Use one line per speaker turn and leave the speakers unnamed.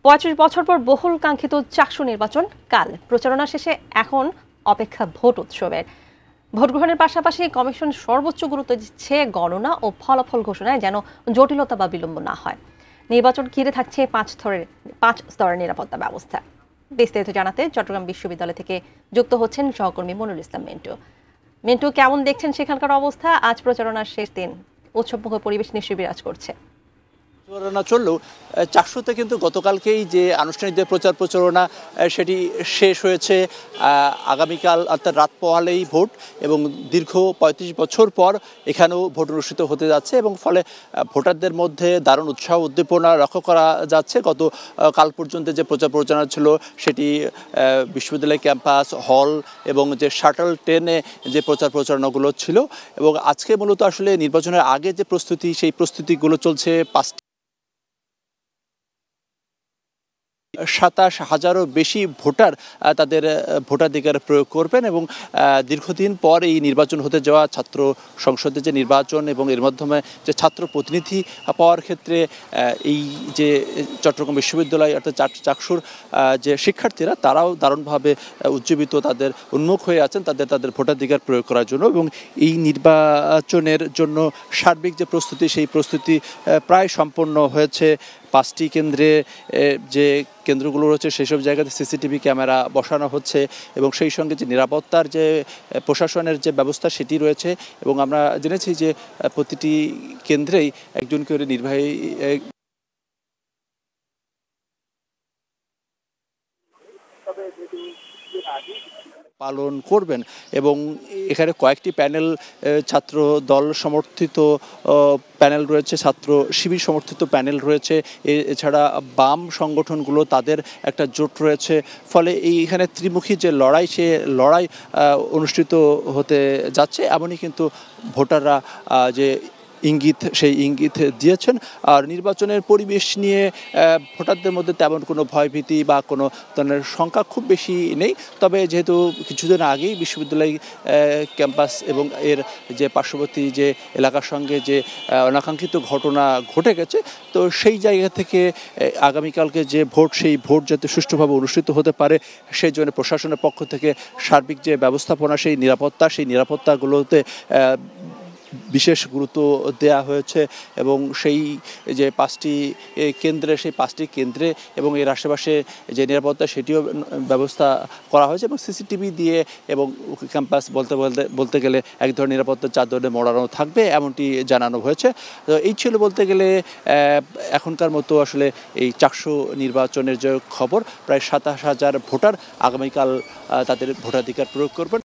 ৩৫ বছর পর বহুল কাঙ্ক্ষিত চাকসু নির্বাচন কাল। প্রচারণা শেষে এখন অপেক্ষা ভোট উৎসবের। ভোট গ্রহণের পাশাপাশি কমিশন সর্বোচ্চ গুরুত্ব দিচ্ছে গণনা ও ফলাফল ঘোষণায় যেন জটিলতা বা বিলম্ব না হয়। নির্বাচন ঘিরে থাকছে পাঁচ স্তরের নিরাপত্তা ব্যবস্থা। বিস্তারিত জানাতে চট্টগ্রাম বিশ্ববিদ্যালয় থেকে যুক্ত হচ্ছেন সহকর্মী মনুল ইসলাম মিন্টু, কেমন দেখছেন সেখানকার অবস্থা? আজ প্রচারণার শেষ দিন, উৎসবমুখর পরিবেশ নিশ্চয়ই বিরাজ করছে।
প্রচারণা চললেও চাকসুতে কিন্তু গতকালকেই যে আনুষ্ঠানিক যে প্রচারণা সেটি শেষ হয়েছে। আগামীকাল অর্থাৎ রাত পোহালেই ভোট এবং দীর্ঘ ৩৫ বছর পর এখানেও ভোট অনুষ্ঠিত হতে যাচ্ছে এবং ফলে ভোটারদের মধ্যে দারুণ উৎসাহ উদ্দীপনা লক্ষ্য করা যাচ্ছে। কাল পর্যন্ত যে প্রচারণা ছিল সেটি বিশ্ববিদ্যালয় ক্যাম্পাস, হল এবং যে শাটল ট্রেনে যে প্রচারণাগুলো ছিল এবং আজকে মূলত আসলে নির্বাচনের আগে যে প্রস্তুতি, সেই প্রস্তুতিগুলো চলছে। ২৭,০০০-এরও বেশি ভোটার তাদের ভোটাধিকার প্রয়োগ করবেন এবং দীর্ঘদিন পর এই নির্বাচন হতে যাওয়া ছাত্র সংসদের যে নির্বাচন এবং এর মাধ্যমে যে ছাত্র প্রতিনিধি পাওয়ার ক্ষেত্রে এই যে চট্টগ্রাম বিশ্ববিদ্যালয় অর্থাৎ চাকসুর যে শিক্ষার্থীরা তারাও দারুণভাবে উজ্জীবিত, তাদের উন্মুখ হয়ে আছেন তাদের ভোটাধিকার প্রয়োগ করার জন্য এবং এই নির্বাচনের জন্য সার্বিক যে প্রস্তুতি, সেই প্রস্তুতি প্রায় সম্পন্ন হয়েছে। 5টি কেন্দ্রে যে কেন্দ্রগুলো রয়েছে সেসব জায়গাতে সিসিটিভি ক্যামেরা বসানো হচ্ছে এবং সেই সঙ্গে যে নিরাপত্তার যে প্রশাসনের যে ব্যবস্থা সেটি রয়েছে এবং আমরা জেনেছি যে প্রতিটি কেন্দ্রেই একজন করে নির্বাহী পালন করবেন এবং এখানে কয়েকটি প্যানেল, ছাত্র দল সমর্থিত প্যানেল রয়েছে, ছাত্র শিবির সমর্থিত প্যানেল রয়েছে, এছাড়া বাম সংগঠনগুলো তাদের একটা জোট রয়েছে। ফলে এইখানে ত্রিমুখী যে লড়াই, সে লড়াই অনুষ্ঠিত হতে যাচ্ছে। এমনই কিন্তু ভোটাররা যে সেই ইঙ্গিত দিয়েছেন। আর নির্বাচনের পরিবেশ নিয়ে ভোটারদের মধ্যে তেমন কোনো ভয়ভীতি বা কোনো ধরনের শঙ্কা খুব বেশি নেই। তবে যেহেতু কিছুদিন আগেই বিশ্ববিদ্যালয় ক্যাম্পাস এবং এর যে পার্শ্ববর্তী যে এলাকার সঙ্গে যে অনাকাঙ্ক্ষিত ঘটনা ঘটে গেছে, তো সেই জায়গা থেকে আগামীকালকে যে ভোট, সেই ভোট যাতে সুষ্ঠুভাবে অনুষ্ঠিত হতে পারে সেই জন্য প্রশাসনের পক্ষ থেকে সার্বিক যে ব্যবস্থাপনা, সেই নিরাপত্তাগুলোতে বিশেষ গুরুত্ব দেওয়া হয়েছে এবং সেই যে 5টি কেন্দ্রে এবং এর আশেপাশে যে নিরাপত্তা সেটিও ব্যবস্থা করা হয়েছে এবং সিসিটিভি দিয়ে এবং ক্যাম্পাস বলতে গেলে এক ধরনের নিরাপত্তার চাদরে মোড়ানো থাকবে এমনটি জানানো হয়েছে। তো এই ছিল বলতে গেলে এখনকার মতো আসলে এই চাকসু নির্বাচনের যে খবর। প্রায় ২৭,০০০ ভোটার আগামীকাল তাদের ভোটাধিকার প্রয়োগ করবেন।